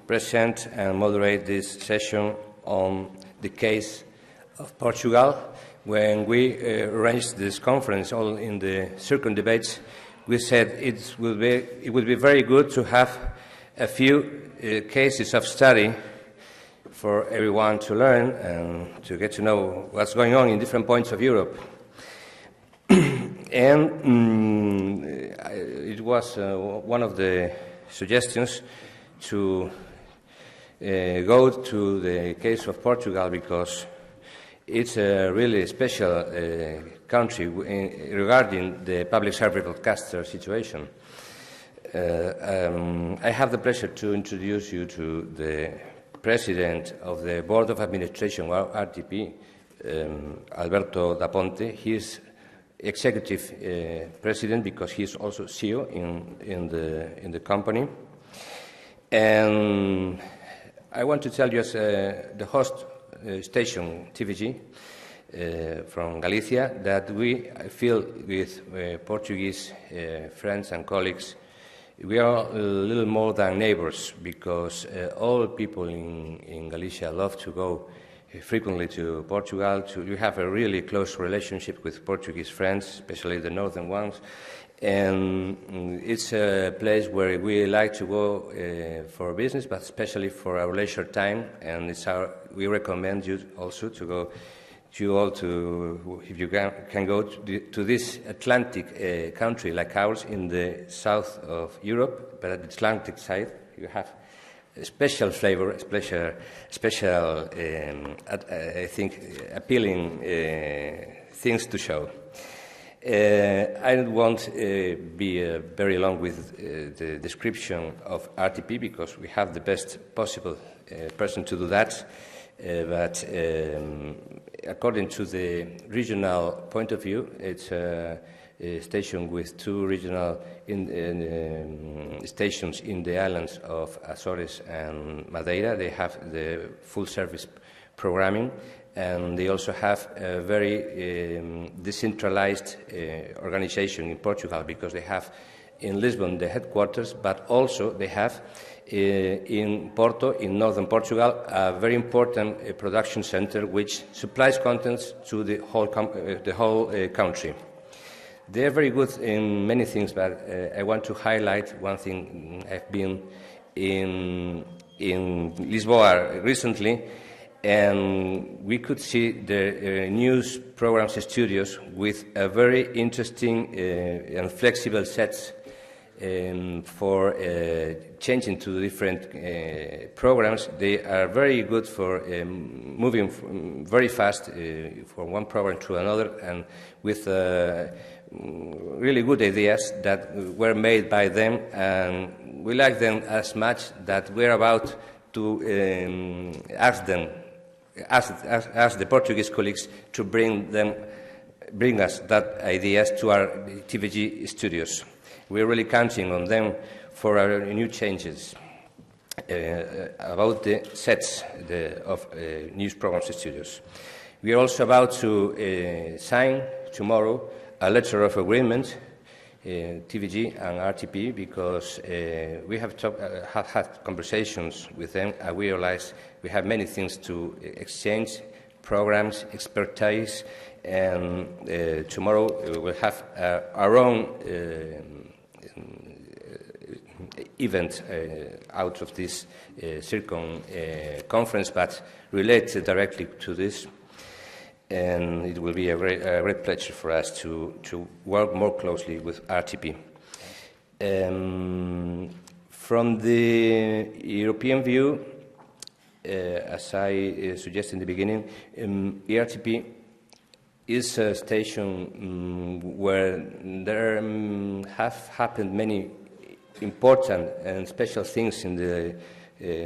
present and moderate this session on the case of Portugal. When we arranged this conference, all in the circle debates, we said it would be very good to have a few cases of study for everyone to learn and to get to know what's going on in different points of Europe. And it was one of the suggestions to go to the case of Portugal because it's a really special country regarding the public service broadcaster situation. I have the pleasure to introduce you to the President of the Board of Administration, RTP, Alberto da Ponte. He is Executive President because he is also CEO in the company. And I want to tell you as the host station, TVG, from Galicia, that we feel with Portuguese friends and colleagues, we are a little more than neighbors because all people in Galicia love to go frequently to Portugal. We have a really close relationship with Portuguese friends, especially the northern ones. And it's a place where we like to go for business, but especially for our leisure time. And we recommend you also to go, if you can go to this Atlantic country like ours in the south of Europe, but at the Atlantic side you have a special flavor, special I think, appealing things to show. I don't want to be very long with the description of RTP because we have the best possible person to do that. But according to the regional point of view, it's a station with two regional stations in the islands of Azores and Madeira. They have the full service programming, and they also have a very decentralized organization in Portugal because they have in Lisbon the headquarters, but also they have in Porto, in northern Portugal, a very important production center which supplies contents to the whole country. They are very good in many things, but I want to highlight one thing. I've been in Lisboa recently, and we could see the news programs studios with a very interesting and flexible sets for changing to different programs. They are very good for moving very fast from one program to another, and with really good ideas that were made by them, and we like them as much that we're about to ask the Portuguese colleagues to bring us that ideas to our TVG studios. We're really counting on them for our new changes about the sets of news programs studios. We are also about to sign tomorrow a letter of agreement, TVG and RTP, because we have had conversations with them, and we realize we have many things to exchange, programs, expertise, and tomorrow we will have our own event out of this conference, but related directly to this. And it will be a great pleasure for us to work more closely with RTP. From the European view, as I suggested in the beginning, RTP is a station where there have happened many important and special things in the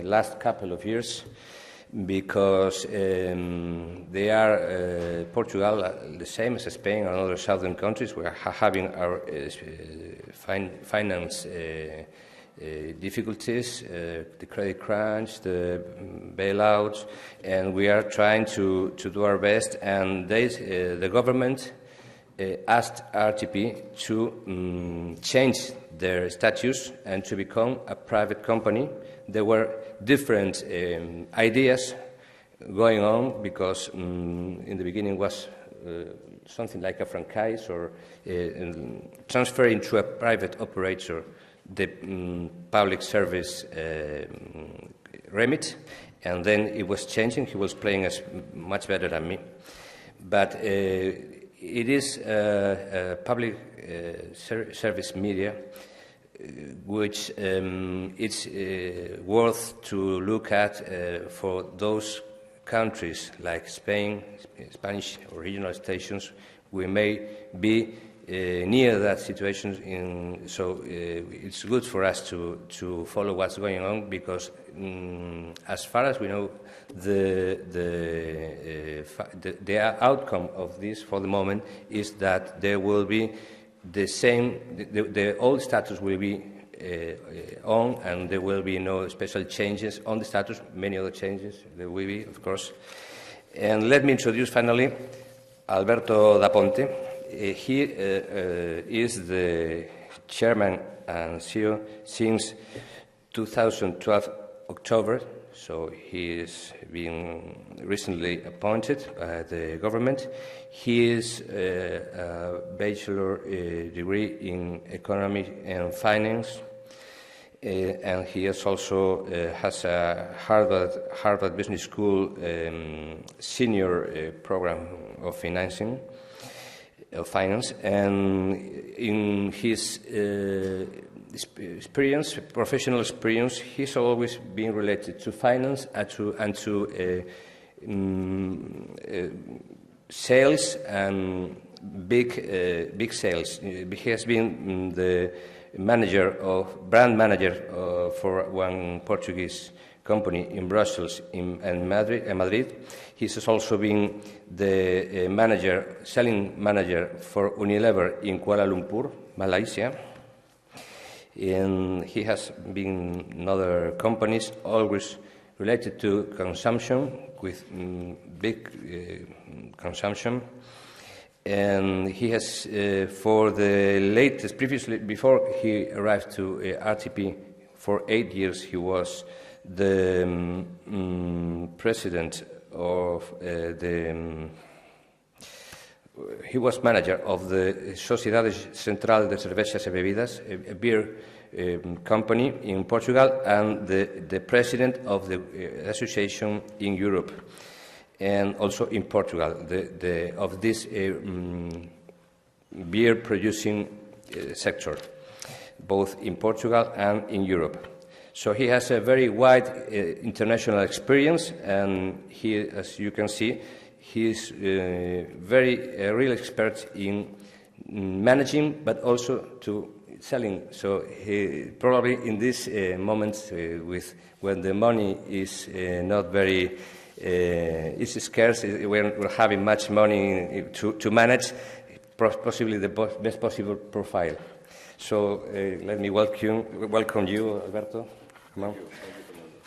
last couple of years, because they are Portugal, the same as Spain and other southern countries. We are having our finance difficulties, the credit crunch, the bailouts, and we are trying to do our best. And the government asked RTP to change their status and to become a private company there were different ideas going on, because in the beginning was something like a franchise, or transferring to a private operator the public service remit, and then it was changing. He was playing as much better than me. But it is a public service media which it's worth to look at for those countries like Spain, Spanish regional stations. We may be near that situation, so it's good for us to follow what's going on, because as far as we know, the outcome of this for the moment is that there will be the same, the old status will be on, and there will be no special changes on the status. Many other changes there will be, of course. And let me introduce finally Alberto da Ponte. He is the chairman and CEO since 2012 October, so he is being recently appointed by the government. He is a bachelor degree in economy and finance, and he is also has a Harvard Business School senior program of finance, and in his experience, professional experience, he's always been related to finance and to sales and big sales. He has been the brand manager for one Portuguese company in Brussels and Madrid. He's also been the selling manager for Unilever in Kuala Lumpur, Malaysia. And he has been in other companies, always related to consumption, with big consumption. And he has, for the latest, previously, before he arrived to RTP, for 8 years he was the president of he was manager of the Sociedade Central de Cervejas y Bebidas, a beer company in Portugal, and the president of the association in Europe, and also in Portugal, of this beer producing sector, both in Portugal and in Europe. So he has a very wide international experience, and he, as you can see, he is a real expert in managing, but also to selling. So he probably in these moments when the money is not very is scarce, we're having much money to manage, possibly the best possible profile. So let me welcome you, Alberto. Come on. Thank you, Fernando.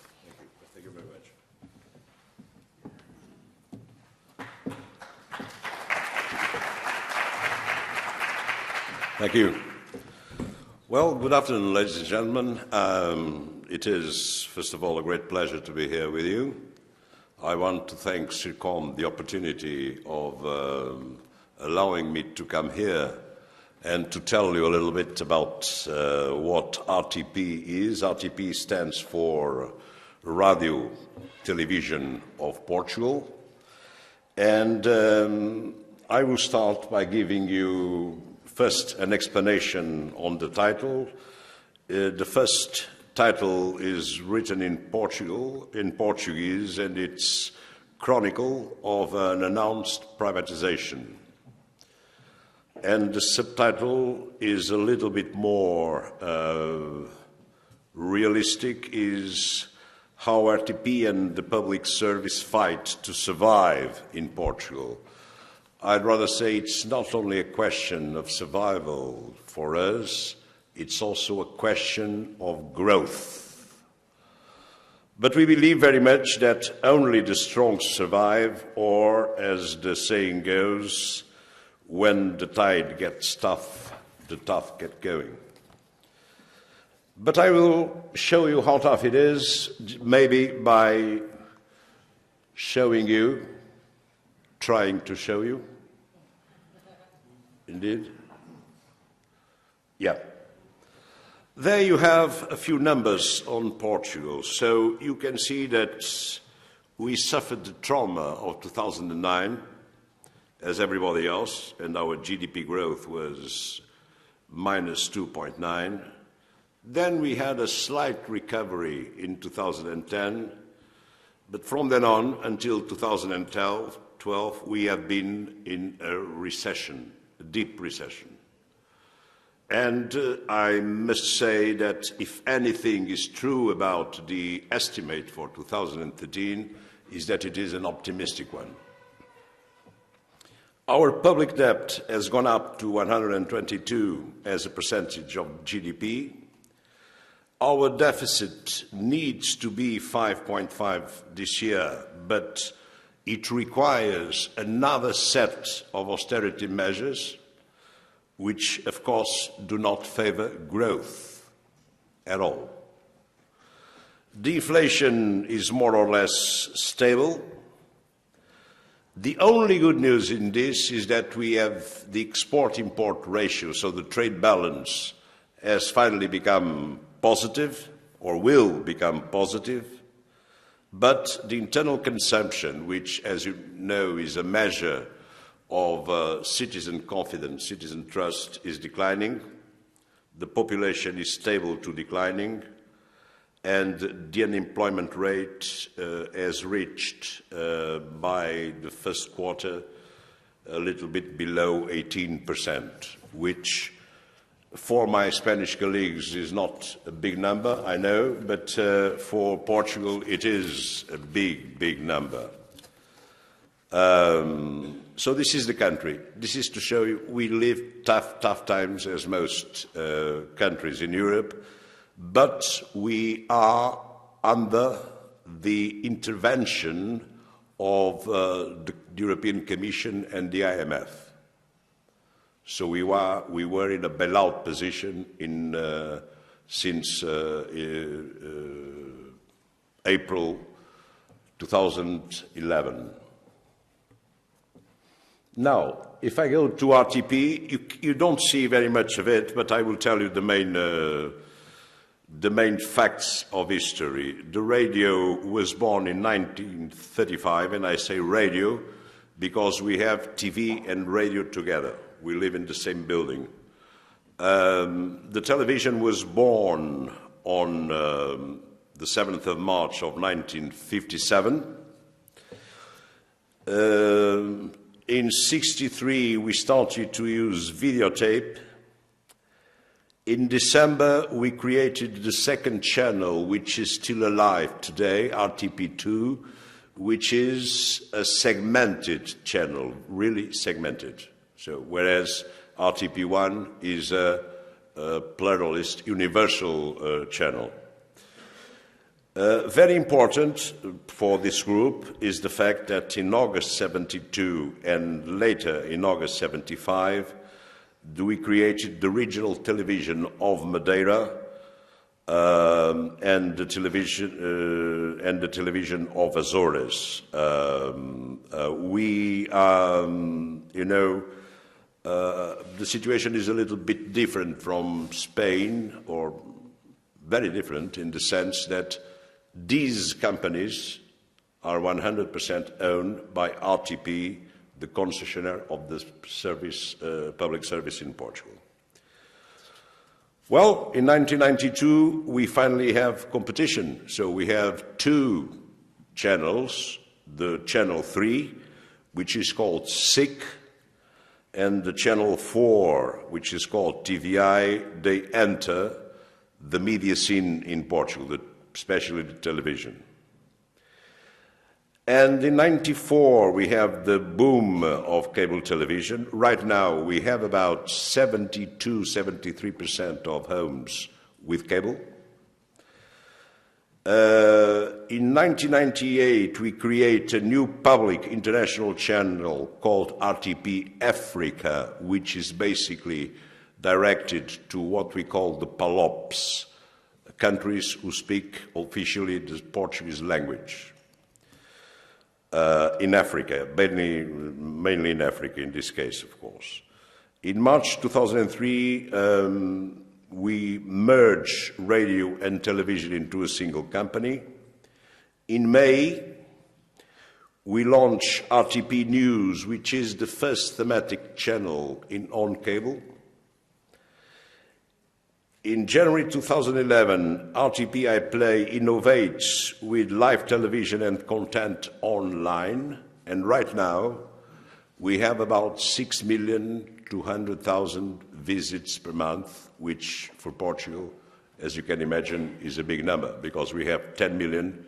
Thank you very much. Thank you. Well, good afternoon, ladies and gentlemen. It is, first of all, a great pleasure to be here with you. I want to thank SIRCOM the opportunity of allowing me to come here and to tell you a little bit about what RTP is. RTP stands for Radio, Television of Portugal. And I will start by giving you first an explanation on the title. The first title is written in Portuguese, and it's Chronicle of an Announced Privatization. And the subtitle is a little bit more realistic, is how RTP and the public service fight to survive in Portugal. I'd rather say it's not only a question of survival for us, it's also a question of growth. But we believe very much that only the strong survive, or, as the saying goes, when the tide gets tough, the tough get going. But I will show you how tough it is, maybe by showing you, trying to show you. Indeed. Yeah. There you have a few numbers on Portugal. So you can see that we suffered the trauma of 2009, as everybody else, and our GDP growth was minus 2.9. Then we had a slight recovery in 2010, but from then on until 2012, we have been in a recession, a deep recession. And I must say that if anything is true about the estimate for 2013, is that it is an optimistic one. Our public debt has gone up to 122 as a percentage of GDP. Our deficit needs to be 5.5 this year, but it requires another set of austerity measures, which, of course, do not favor growth at all. The inflation is more or less stable. The only good news in this is that we have the export-import ratio, so the trade balance has finally become positive, or will become positive, but the internal consumption, which, as you know, is a measure of citizen confidence, citizen trust, is declining. The population is stable to declining, and the unemployment rate has reached, by the first quarter, a little bit below 18%, which for my Spanish colleagues is not a big number, I know, but for Portugal it is a big, big number. So this is the country. This is to show you we live tough times as most countries in Europe, but we are under the intervention of the European Commission and the IMF. So we were in a bailout position since April 2011. Now, if I go to RTP, you don't see very much of it, but I will tell you the main facts of history. The radio was born in 1935, and I say radio because we have TV and radio together. We live in the same building. The television was born on the 7th of March of 1957. In 1963, we started to use videotape. In December, we created the second channel, which is still alive today, RTP2, which is a segmented channel, really segmented. So, whereas RTP1 is a pluralist, universal channel. Very important for this group is the fact that in August 72 and later in August 75, we created the regional television of Madeira and the television of Azores. The situation is a little bit different from Spain, or very different in the sense that these companies are 100% owned by RTP, the concessionaire of the public service in Portugal. Well, in 1992, we finally have competition. So we have two channels, the Channel 3, which is called SIC, and the Channel 4, which is called TVI. They enter the media scene in Portugal, especially the television. And in 1994, we have the boom of cable television. Right now, we have about 73% of homes with cable. In 1998, we create a new public international channel called RTP Africa, which is basically directed to what we call the PALOPs, countries who speak officially the Portuguese language. In Africa, mainly in Africa in this case, of course. In March 2003, we merged radio and television into a single company. In May, we launched RTP News, which is the first thematic channel on cable. In January 2011, RTP iPlay innovates with live television and content online, and right now we have about 6,200,000 visits per month, which for Portugal, as you can imagine, is a big number because we have 10 million,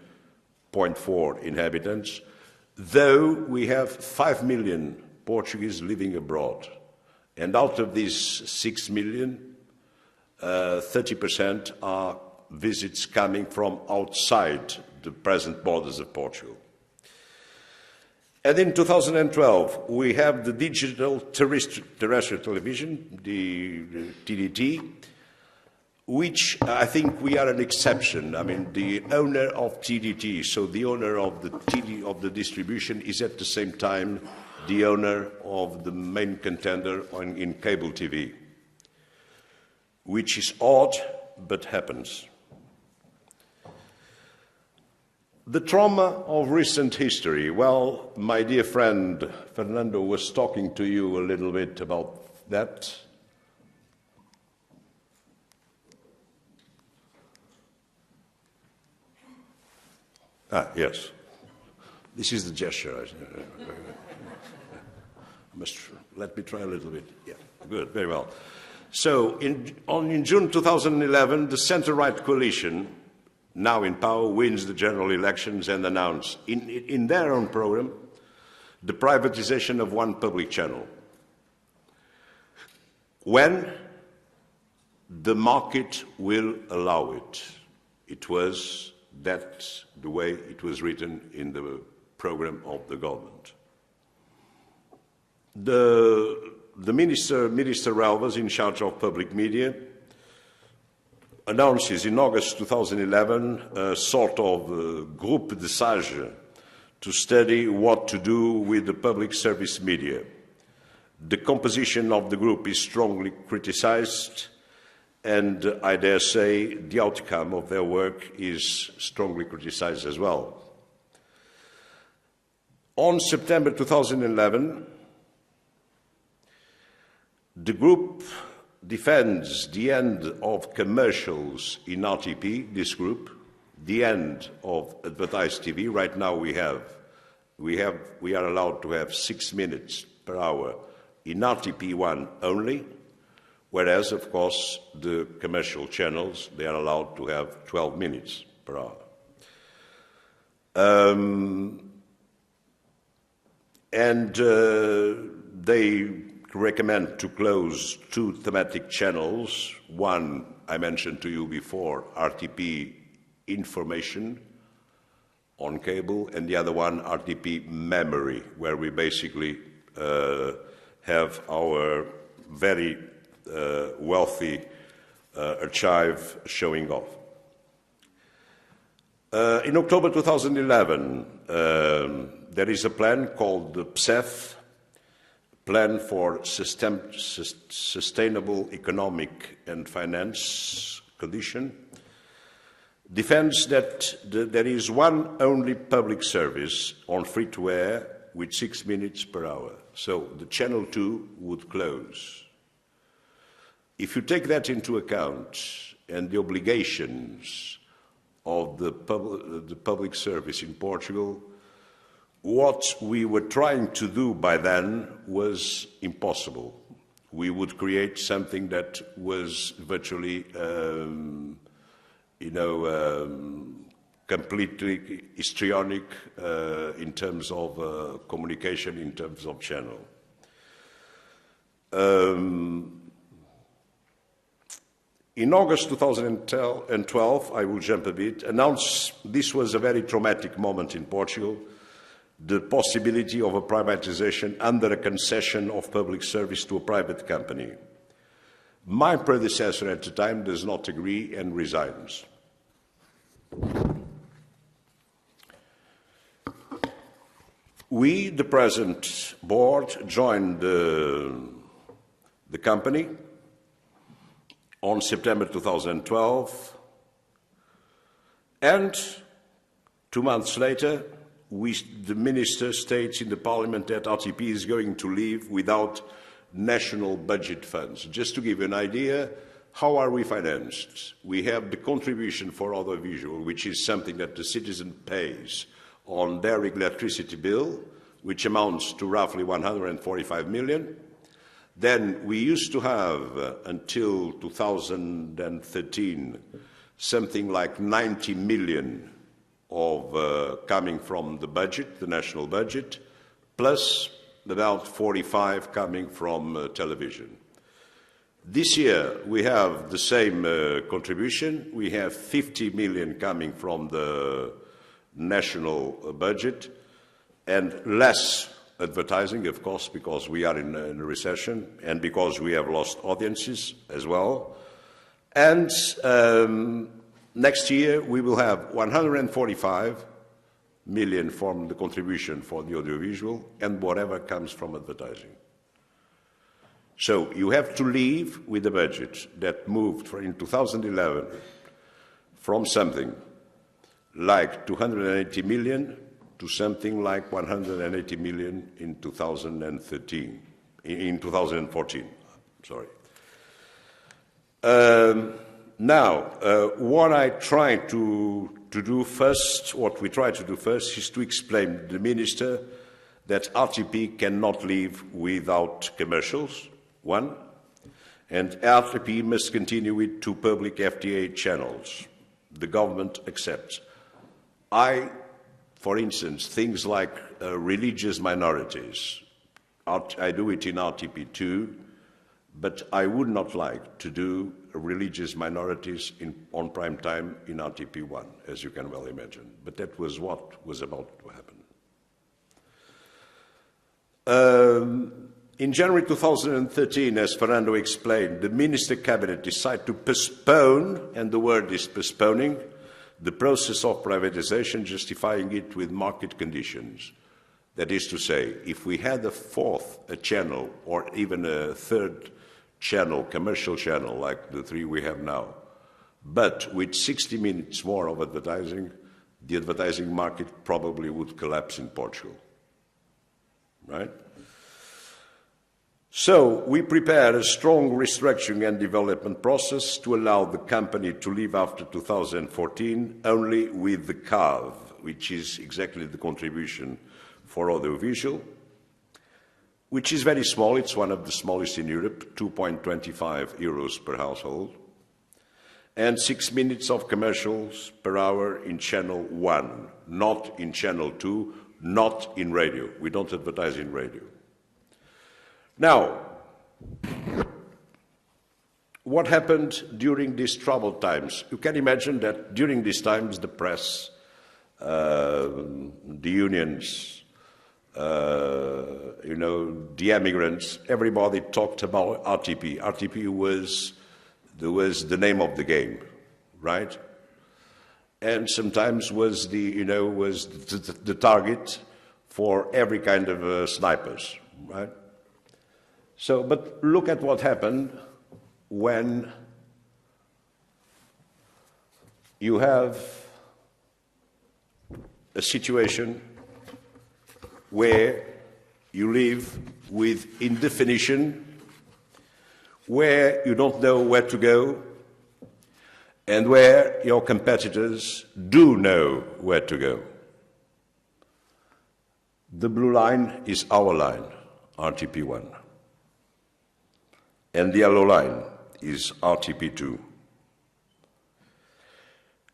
0.4 inhabitants, though we have 5 million Portuguese living abroad. And out of these 6 million, 30% are visits coming from outside the present borders of Portugal. And in 2012, we have the digital terrestrial television, the TDT, which I think we are an exception. I mean, the owner of TDT, so the owner of the distribution, is at the same time the owner of the main contender in cable TV, which is odd, but happens. The trauma of recent history. Well, my dear friend Fernando was talking to you a little bit about that. Yes. This is the gesture. Let me try a little bit. Yeah, good, very well. So in June 2011, the centre-right coalition, now in power, wins the general elections and announce in their own programme the privatization of one public channel. When the market will allow it. That's the way it was written in the programme of the government. The Minister Relvas, in charge of public media, announces in August 2011 a sort of groupe de sages to study what to do with the public service media. The composition of the group is strongly criticized, and I dare say the outcome of their work is strongly criticized as well. On September 2011, the group defends the end of commercials in RTP, this group, the end of advertised TV. Right now we are allowed to have 6 minutes per hour in RTP1 only, whereas, of course, the commercial channels, they are allowed to have 12 minutes per hour. They recommend to close 2 thematic channels. One, I mentioned to you before, RTP Information on cable, and the other one, RTP Memory, where we basically have our very wealthy archive showing off. In October 2011, there is a plan called the PSEF, Plan for Sustainable Economic and Finance Condition, defends that there is one only public service on free-to-air with 6 minutes per hour. So the Channel 2 would close. If you take that into account and the obligations of the public service in Portugal, what we were trying to do by then was impossible. We would create something that was virtually, completely histrionic in terms of communication, in terms of channel. In August 2012, I will jump a bit, announced this was a very traumatic moment in Portugal, the possibility of a privatization under a concession of public service to a private company. My predecessor at the time does not agree and resigns. We, the present board, joined the company on September 2012, and 2 months later, the minister states in the parliament that RTP is going to leave without national budget funds. Just to give you an idea, how are we financed? We have the contribution for audiovisual, which is something that the citizen pays on their electricity bill, which amounts to roughly 145 million. Then we used to have, until 2013, something like 90 million of coming from the budget, the national budget, plus about 45 coming from television. This year we have the same contribution. We have 50 million coming from the national budget and less advertising, of course, because we are in a recession and because we have lost audiences as well. And next year we will have 145 million from the contribution for the audiovisual and whatever comes from advertising. So you have to leave with a budget that moved in 2011 from something like 280 million to something like 180 million in 2014, sorry. Now, what we try to do first is to explain to the minister that RTP cannot live without commercials, one, and RTP must continue with 2 public FTA channels. The government accepts. For instance, things like religious minorities, I do it in RTP2, but I would not like to do religious minorities on prime time in RTP1, as you can well imagine. But that was what was about to happen. In January 2013, as Fernando explained, the Minister Cabinet decided to postpone, and the word is postponing, the process of privatization, justifying it with market conditions. That is to say, if we had a channel or even a third channel, commercial channel, like the 3 we have now, but with 60 minutes more of advertising, the advertising market probably would collapse in Portugal, right? So we prepared a strong restructuring and development process to allow the company to leave after 2014 only with the CAV, which is exactly the contribution for audiovisual, which is very small. It's one of the smallest in Europe, 2.25 euros per household, and 6 minutes of commercials per hour in channel 1, not in channel 2, not in radio. We don't advertise in radio. Now, what happened during these troubled times? You can imagine that during these times, the press, the unions, the emigrants, everybody talked about RTP. RTP was the name of the game, right? And sometimes was the target for every kind of snipers, right? So, but look at what happened when you have a situation where you live with indefinition, where you don't know where to go, and where your competitors do know where to go. The blue line is our line, RTP1. And the yellow line is RTP2.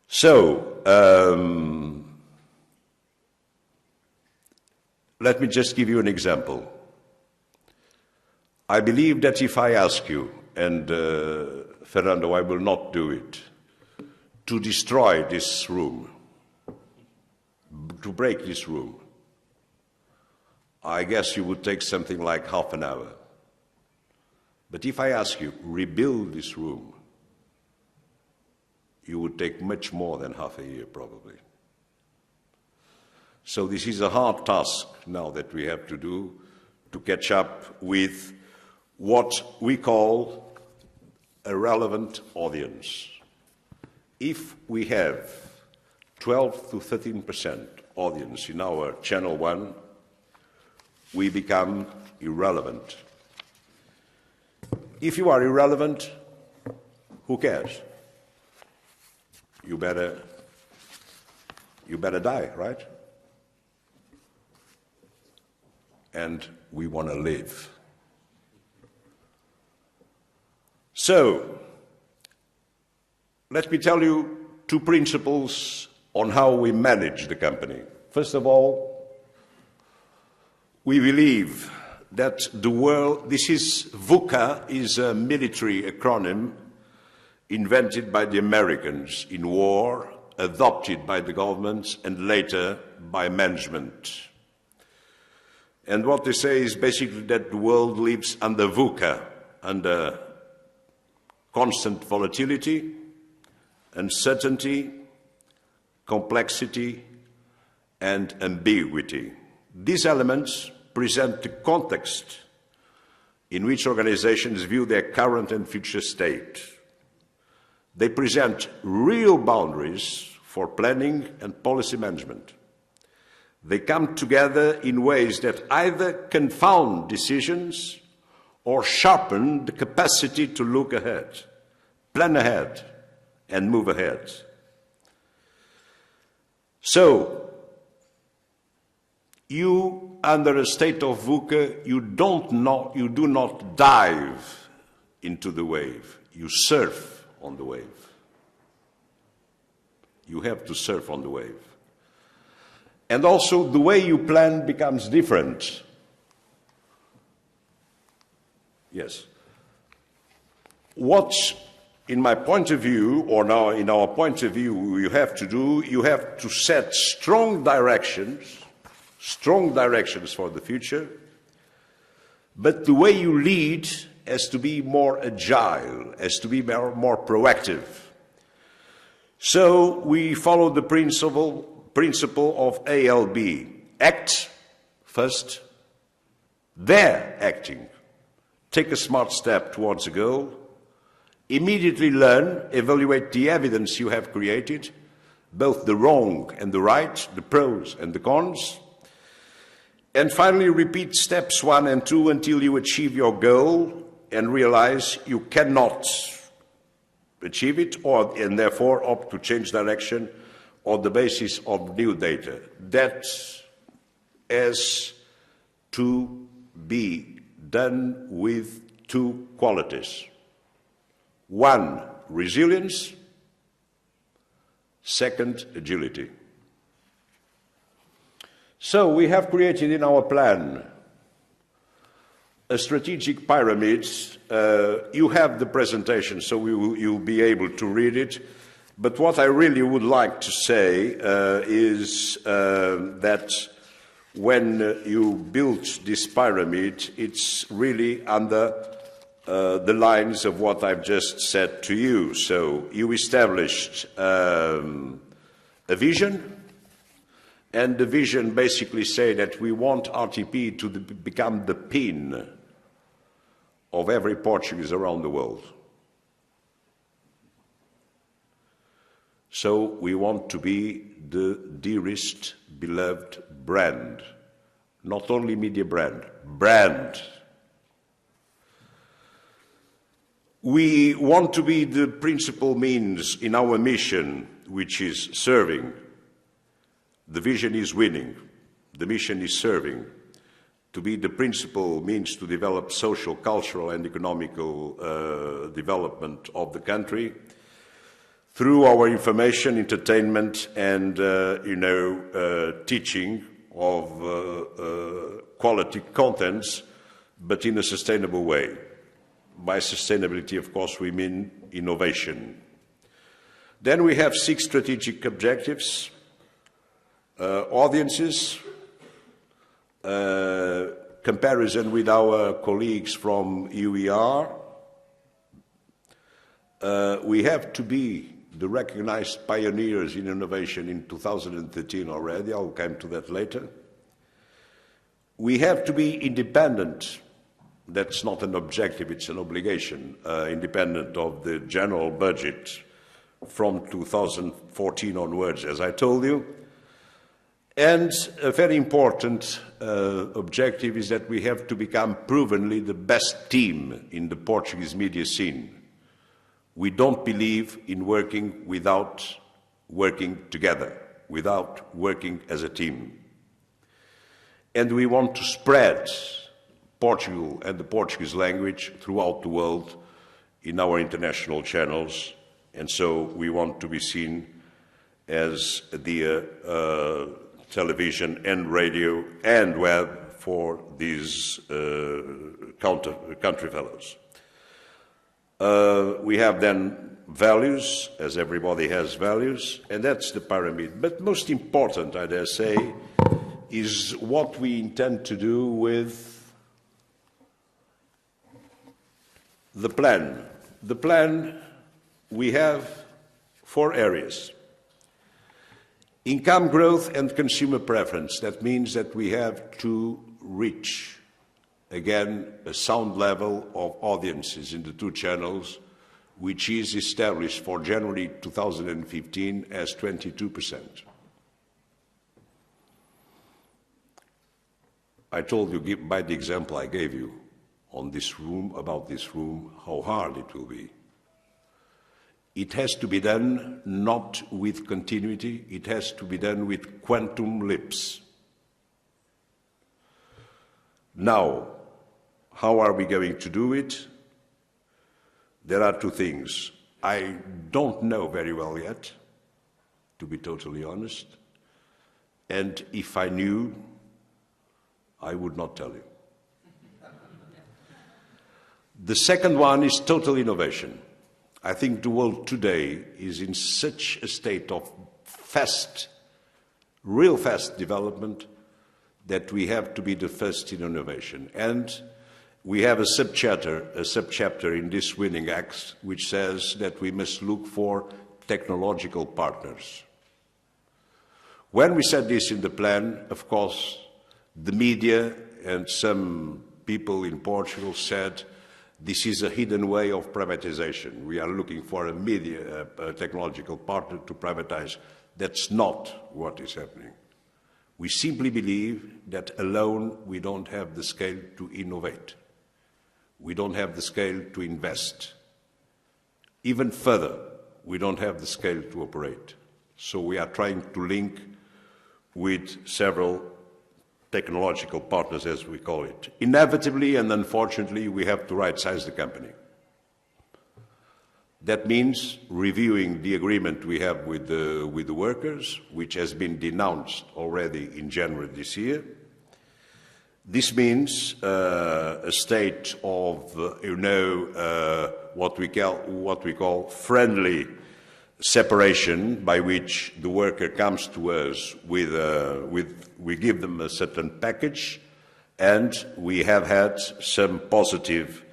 So, let me just give you an example. I believe that if I ask you, and Fernando, I will not do it, to destroy this room, to break this room, I guess you would take something like half an hour. But if I ask you, rebuild this room, you would take much more than half a year, probably. So this is a hard task now that we have to do to catch up with what we call a relevant audience. If we have 12 to 13% audience in our Channel 1, we become irrelevant. If you are irrelevant, who cares? You better die, right? And we want to live. So, let me tell you two principles on how we manage the company. First of all, we believe that the world, VUCA is a military acronym invented by the Americans in war, adopted by the governments, and later by management. And what they say is basically that the world lives under VUCA, under constant volatility, uncertainty, complexity, and ambiguity. These elements present the context in which organizations view their current and future state. They present real boundaries for planning and policy management. They come together in ways that either confound decisions or sharpen the capacity to look ahead, plan ahead, and move ahead. So, you, under a state of VUCA, you do not dive into the wave. You surf on the wave. You have to surf on the wave. And also, the way you plan becomes different. Yes. What, in my point of view, or now in our point of view, you have to do, you have to set strong directions for the future, but the way you lead has to be more agile, has to be more proactive. So we follow the principle of ALB. Act first, then acting. Take a smart step towards a goal. Immediately learn, evaluate the evidence you have created, both the wrong and the right, the pros and the cons. And finally, repeat steps 1 and 2 until you achieve your goal and realize you cannot achieve it, and therefore opt to change direction on the basis of new data. That has to be done with 2 qualities. 1, resilience. 2, agility. So we have created in our plan a strategic pyramid. You have the presentation, so you'll be able to read it. But what I really would like to say is that when you built this pyramid, it's really under the lines of what I've just said to you. So you established a vision, and the vision basically say that we want RTP to become the pin of every Portuguese around the world. So we want to be the dearest, beloved brand. Not only media brand, brand. We want to be the principal means in our mission, which is serving. The vision is winning. The mission is serving. To be the principal means to develop social, cultural, and economical development of the country through our information, entertainment, and teaching of quality contents, but in a sustainable way. By sustainability, of course, we mean innovation. Then we have 6 strategic objectives. Audiences, comparison with our colleagues from UER. We have to be the recognized pioneers in innovation in 2013 already. I'll come to that later. We have to be independent. That's not an objective, it's an obligation, independent of the general budget from 2014 onwards, as I told you. And a very important objective is that we have to become provenly the best team in the Portuguese media scene. We don't believe in working without working together, without working as a team. And we want to spread Portugal and the Portuguese language throughout the world in our international channels. And so we want to be seen as the television and radio and web for these country fellows. We have then values, as everybody has values, and that's the pyramid. But most important, I dare say, is what we intend to do with the plan. The plan, we have 4 areas. Income growth and consumer preference. That means that we have to reach, again, a sound level of audiences in the 2 channels, which is established for January 2015 as 22%. I told you by the example I gave you on this room, about this room, how hard it will be. It has to be done not with continuity, it has to be done with quantum leaps. Now, how are we going to do it? There are 2 things. I don't know very well yet, to be totally honest, and if I knew, I would not tell you. The second one is total innovation. I think the world today is in such a state of real fast development, that we have to be the first in innovation. And we have a subchapter in this winning act, which says that we must look for technological partners. When we said this in the plan, of course, the media and some people in Portugal said, this is a hidden way of privatization. We are looking for a technological partner to privatize. That's not what is happening. We simply believe that alone we don't have the scale to innovate. We don't have the scale to invest. Even further, we don't have the scale to operate. So we are trying to link with several technological partners, as we call it. Inevitably and unfortunately, we have to right-size the company. That means reviewing the agreement we have with the workers, which has been denounced already in January this year. This means a state of, what we call friendly separation, by which the worker comes to us we give them a certain package, and we have had some positive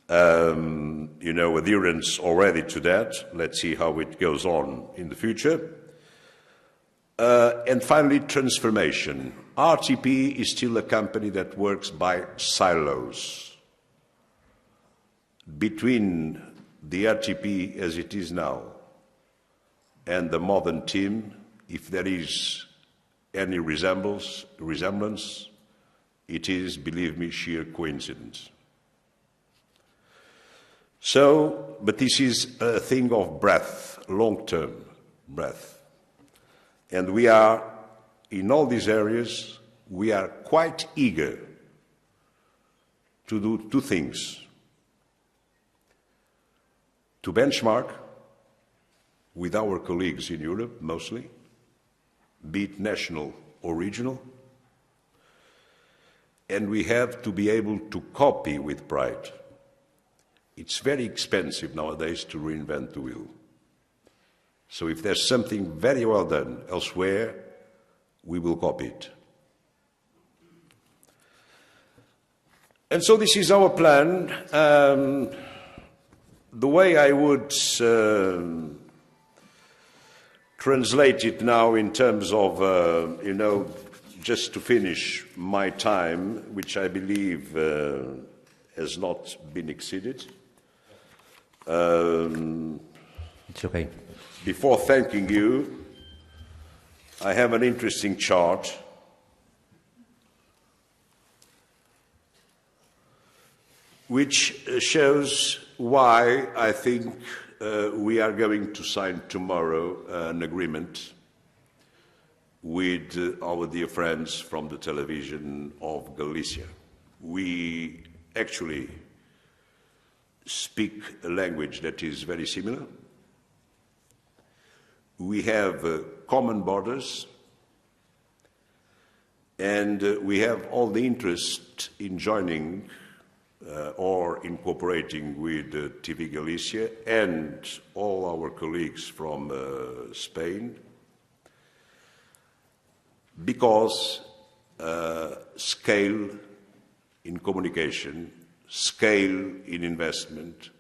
adherence already to that. Let's see how it goes on in the future. And finally, transformation. RTP is still a company that works by silos. Between the RTP as it is now and the modern team, if there is any resemblance, it is, believe me, sheer coincidence. So, but this is a thing of breadth, long-term breadth. And we are, in all these areas, we are quite eager to do 2 things. To benchmark with our colleagues in Europe, mostly, be it national or regional, and we have to be able to copy with pride. It's very expensive nowadays to reinvent the wheel. So if there's something very well done elsewhere, we will copy it. And so this is our plan. The way I would translate it now in terms of, just to finish my time, which I believe has not been exceeded. It's okay. Before thanking you, I have an interesting chart which shows why I think we are going to sign tomorrow an agreement with our dear friends from the Television of Galicia. We actually speak a language that is very similar. We have common borders, and we have all the interest in joining or incorporating with TV Galicia and all our colleagues from Spain, because scale in communication, scale in investment,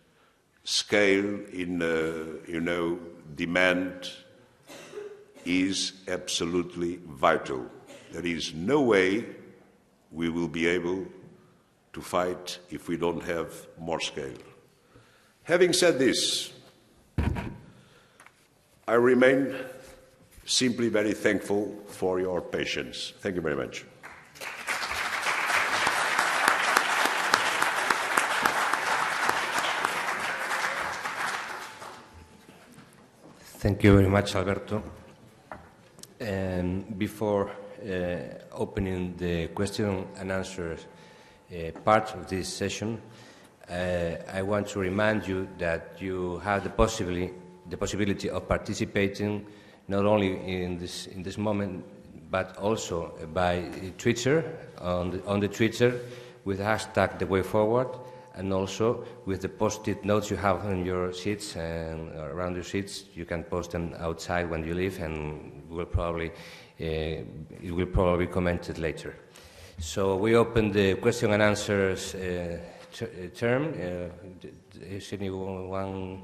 scale in, demand is absolutely vital. There is no way we will be able to fight if we don't have more scale. Having said this, I remain simply very thankful for your patience. Thank you very much. Thank you very much, Alberto. Before opening the question and answer part of this session, I want to remind you that you have the possibility of participating not only in this moment, but also by Twitter, on the Twitter with hashtag The Way Forward, and also with the post-it notes you have on your seats and around your seats. You can post them outside when you leave, and it will probably be commented later. So we open the question and answers term. Is anyone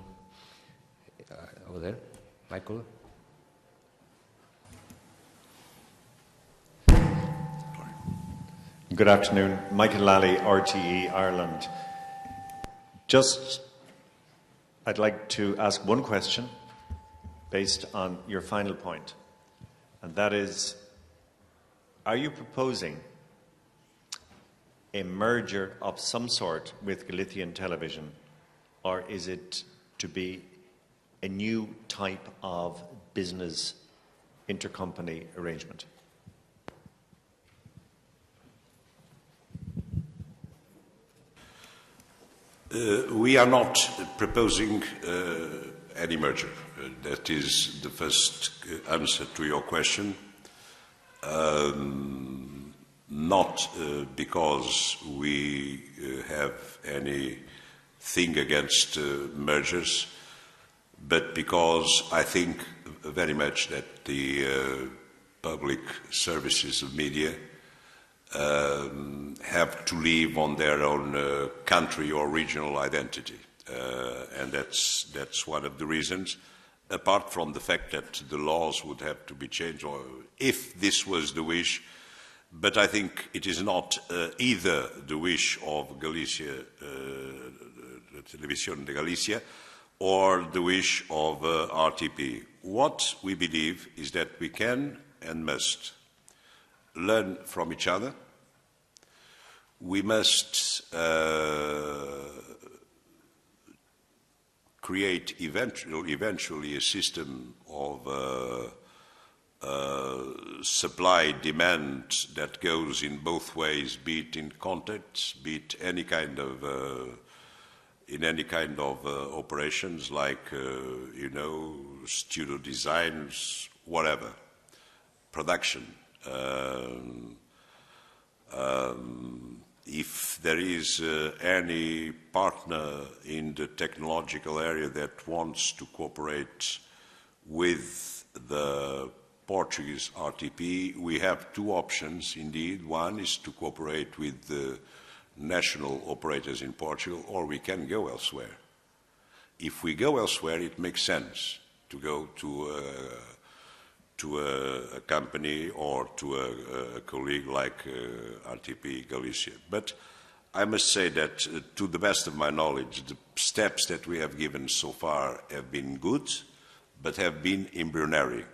over there? Michael? Good afternoon. Michael Lally, RTE Ireland. I'd like to ask one question based on your final point, and that is, are you proposing a merger of some sort with Galician Television, or is it to be a new type of business intercompany arrangement? We are not proposing any merger. That is the first answer to your question. Not because we have anything against mergers, but because I think very much that the public services of media have to live on their own country or regional identity, and that's one of the reasons. Apart from the fact that the laws would have to be changed, or if this was the wish, but I think it is not either the wish of Galicia, Televisão de Galicia, or the wish of RTP. What we believe is that we can and must learn from each other. We must create eventually a system of supply demand that goes in both ways, be it in contacts, be it any kind of in any kind of operations like studio designs, whatever, production. If there is any partner in the technological area that wants to cooperate with the Portuguese RTP, we have two options indeed. One is to cooperate with the national operators in Portugal, or we can go elsewhere. If we go elsewhere, it makes sense to go to to a company or to a colleague like RTP Galicia. But I must say that, to the best of my knowledge, the steps that we have given so far have been good, but have been embryonic.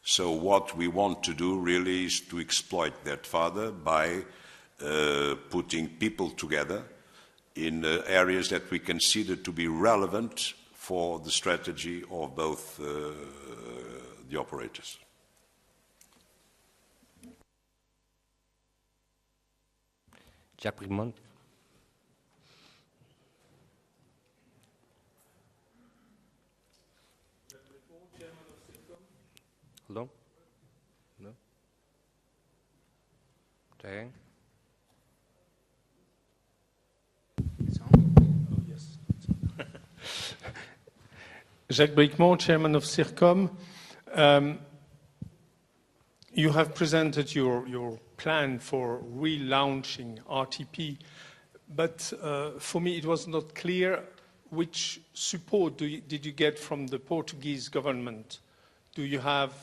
So what we want to do really is to exploit that further by putting people together in areas that we consider to be relevant for the strategy of both the operators. Jacques Brigmont. Hold on. No. Try again. Jacques Bricmont, Chairman of CIRCOM. You have presented your plan for relaunching RTP, but for me it was not clear which support did you get from the Portuguese government. Do you have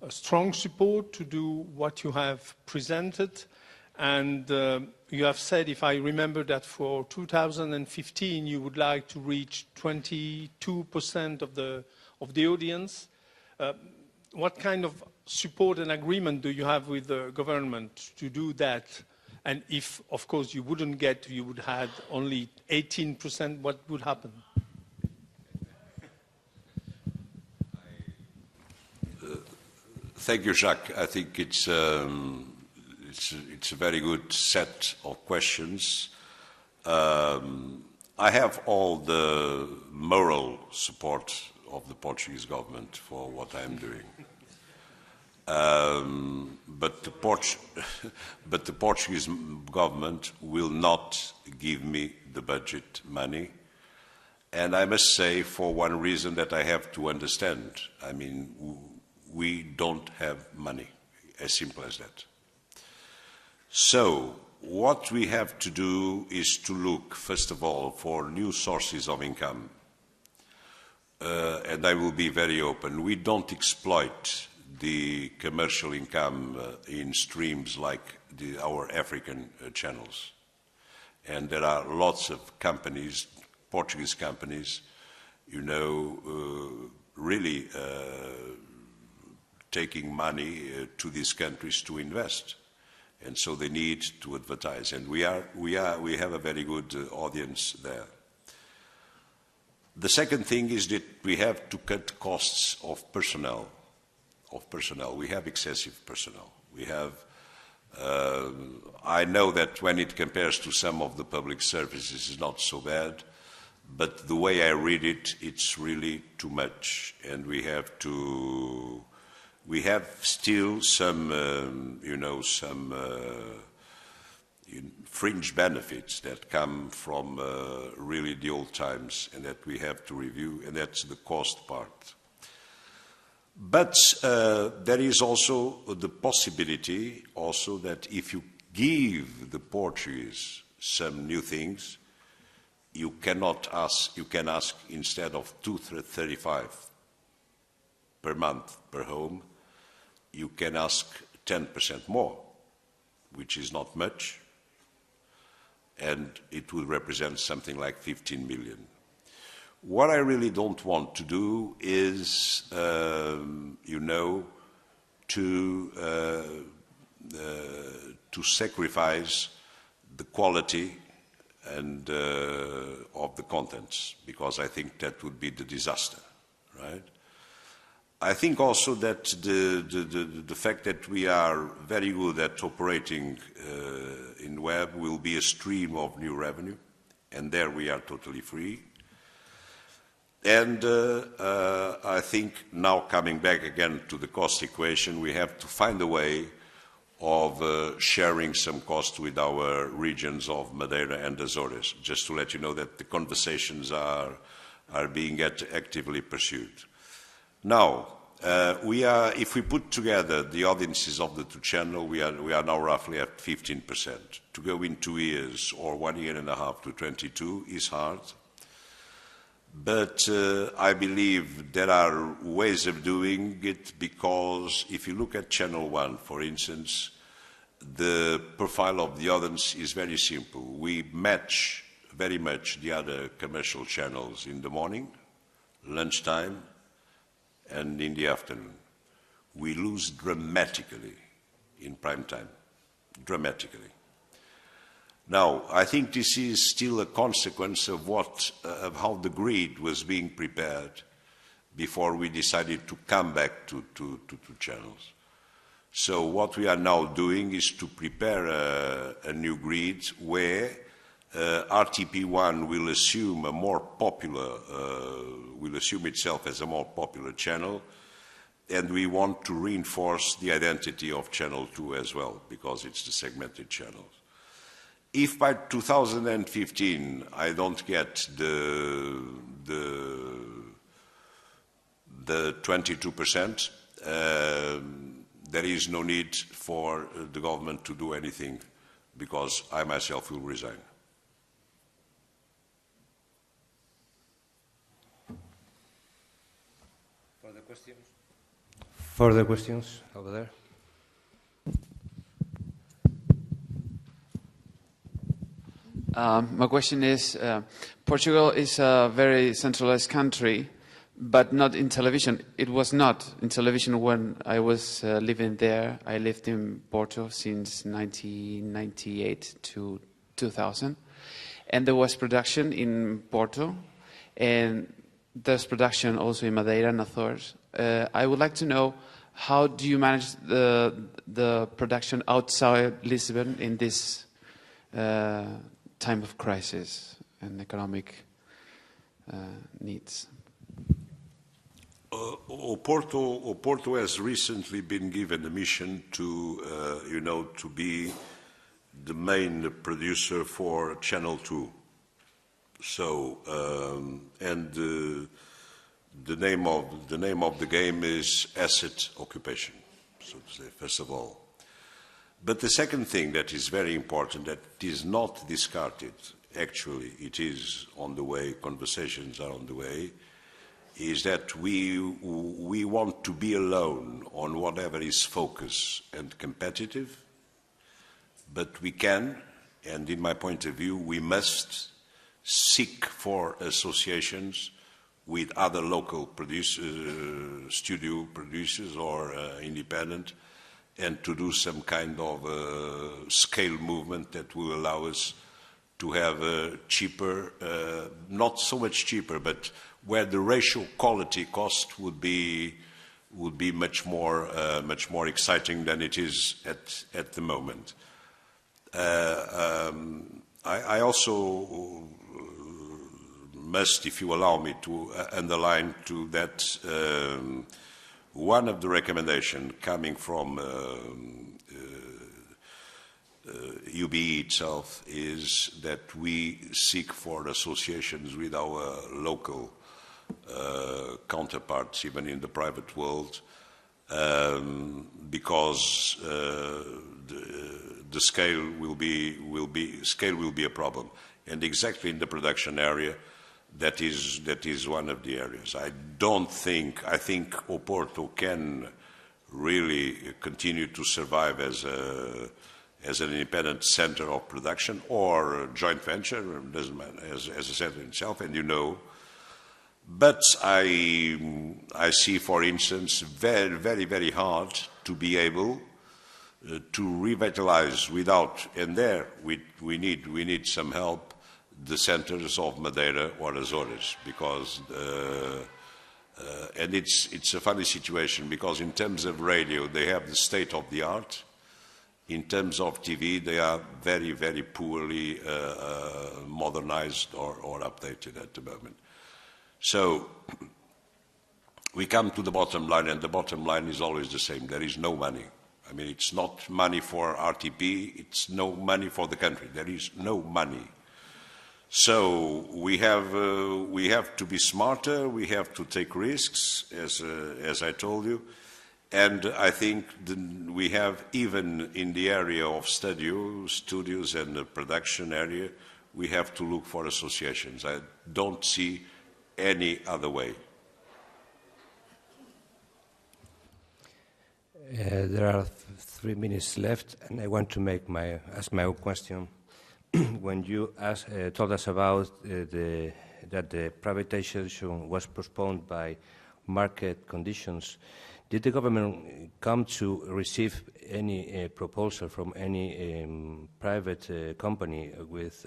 a strong support to do what you have presented? And you have said, if I remember, that for 2015 you would like to reach 22% of the audience. What kind of support and agreement do you have with the government to do that? And if, of course, you wouldn't get, you would have only 18%, what would happen? Thank you, Jacques. I think it's a very good set of questions. I have all the moral support of the Portuguese government for what I'm doing. But the Portuguese government will not give me the budget money. And I must say, for one reason that I have to understand. I mean, we don't have money, as simple as that. So, what we have to do is to look, first of all, for new sources of income. And I will be very open. We don't exploit the commercial income in streams like our African channels. And there are lots of companies, Portuguese companies, you know, really taking money to these countries to invest. And so they need to advertise. And we have a very good audience there. The second thing is that we have to cut costs of personnel. We have excessive personnel. We have, I know that when it compares to some of the public services, it's not so bad, but the way I read it, it's really too much. And we have still some, some fringe benefits that come from really the old times and that we have to review, and that's the cost part. But there is also the possibility also that if you give the Portuguese some new things, you can ask instead of $2.35 per month per home, you can ask 10% more, which is not much, and it will represent something like 15 million. What I really don't want to do is, to sacrifice the quality and of the contents, because I think that would be the disaster, right? I think also that the fact that we are very good at operating in web will be a stream of new revenue, and there we are totally free. And I think now coming back again to the cost equation, we have to find a way of sharing some cost with our regions of Madeira and Azores, just to let you know that the conversations are being actively pursued. Now, if we put together the audiences of the two channels, we are now roughly at 15%. To go in 2 years or 1 year and a half to 22 is hard. But I believe there are ways of doing it, because if you look at Channel 1, for instance, the profile of the audience is very simple. We match very much the other commercial channels in the morning, lunchtime, and in the afternoon. We lose dramatically in prime time, dramatically. Now, I think this is still a consequence of how the grid was being prepared before we decided to come back to channels. So what we are now doing is to prepare a new grid where RTP1 will assume a more popular, will assume itself as a more popular channel, and we want to reinforce the identity of Channel 2 as well, because it's the segmented channels. If by 2015 I don't get the 22%, there is no need for the government to do anything, because I myself will resign. Further questions? Further questions over there? My question is, Portugal is a very centralized country, but not in television. It was not in television when I was living there. I lived in Porto since 1998 to 2000. And there was production in Porto, and there's production also in Madeira and Azores. I would like to know, how do you manage the production outside Lisbon in this time of crisis and economic needs? Oporto has recently been given a mission to, to be the main producer for Channel 2. So, and the name of the game is asset occupation, so to say, first of all. But the second thing that is very important, that is not discarded, actually it is on the way, conversations are on the way, is that we want to be alone on whatever is focus and competitive, but we can, and in my point of view, we must seek for associations with other local producers, studio producers or independent, and to do some kind of scale movement that will allow us to have a cheaper, not so much cheaper, but where the ratio quality cost would be much more exciting than it is at the moment. I also must, if you allow me, to underline to that one of the recommendations coming from UBE itself is that we seek for associations with our local counterparts, even in the private world, because the scale will be a problem, and exactly in the production area. That is one of the areas. I think Oporto can really continue to survive as an independent center of production or a joint venture, doesn't matter, as a center itself, and you know. But I see, for instance, very, very, very hard to be able to revitalize without, and there we need some help, the centers of Madeira or Azores, because and it's a funny situation, because in terms of radio they have the state of the art. In terms of TV they are very, very poorly modernized or updated at the moment. So we come to the bottom line, and the bottom line is always the same. There is no money. I mean, it's not money for RTP, it's no money for the country. There is no money. So we have to be smarter. We have to take risks, as I told you, and I think we have, even in the area of studios and the production area, we have to look for associations. I don't see any other way. There are 3 minutes left, and I want to ask my own question. When you told us about that the privatization was postponed by market conditions, did the government come to receive any proposal from any private company with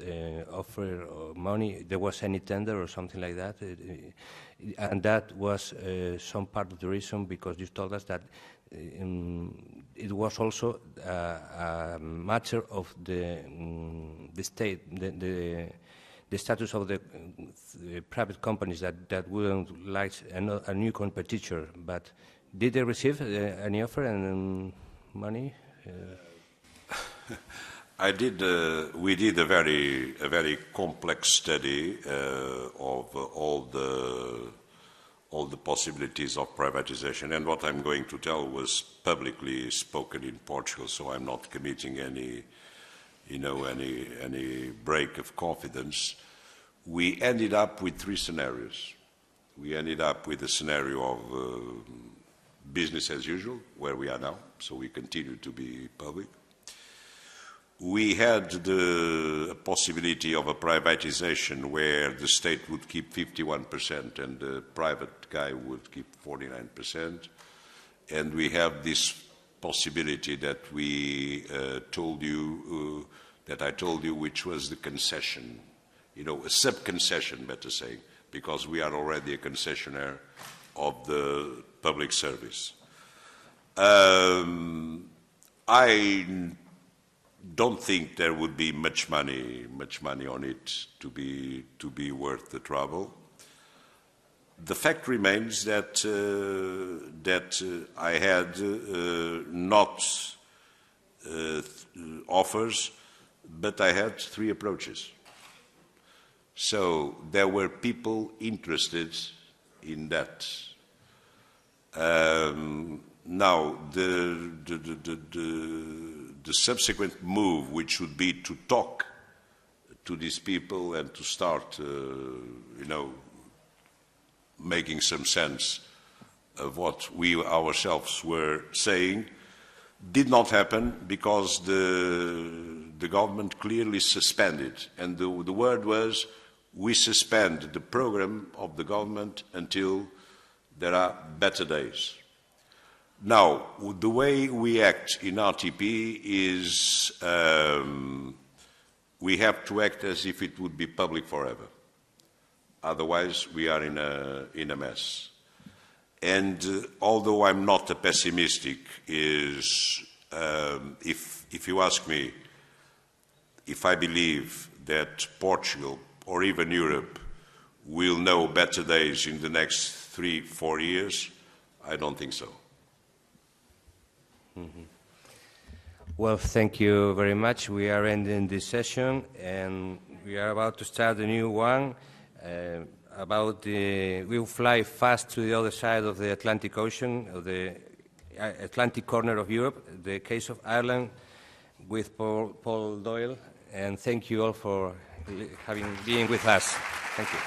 offer of money? There was any tender or something like that? And that was some part of the reason, because you told us that it was also a matter of the state, the status of the private companies that wouldn't like a new competitor. But did they receive any offer and money? We did a very complex study of all the possibilities of privatization, and what I'm going to tell was publicly spoken in Portugal, so I'm not committing any break of confidence. We ended up with 3 scenarios. We ended up with a scenario of business as usual, where we are now, so we continue to be public. We had the possibility of a privatization where the state would keep 51% and the private guy would keep 49%. And we have this possibility that I told you, which was the concession, a sub-concession, better saying, because we are already a concessionaire of the public service. I don't think there would be much money on it to be worth the trouble. The fact remains that I had not offers, but I had 3 approaches. So there were people interested in that. Now, the subsequent move, which would be to talk to these people and to start, making some sense of what we ourselves were saying, did not happen because the government clearly suspended. And the word was, we suspend the program of the government until there are better days. Now, the way we act in RTP is we have to act as if it would be public forever. Otherwise, we are in a mess. And although I'm not a pessimistic, if you ask me if I believe that Portugal or even Europe will know better days in the next 3-4 years, I don't think so. Mm-hmm. Well, thank you very much. We are ending this session, and we are about to start a new one. We'll fly fast to the other side of the Atlantic Ocean, of the Atlantic corner of Europe, the case of Ireland, with Paul Doyle. And thank you all for being with us. Thank you.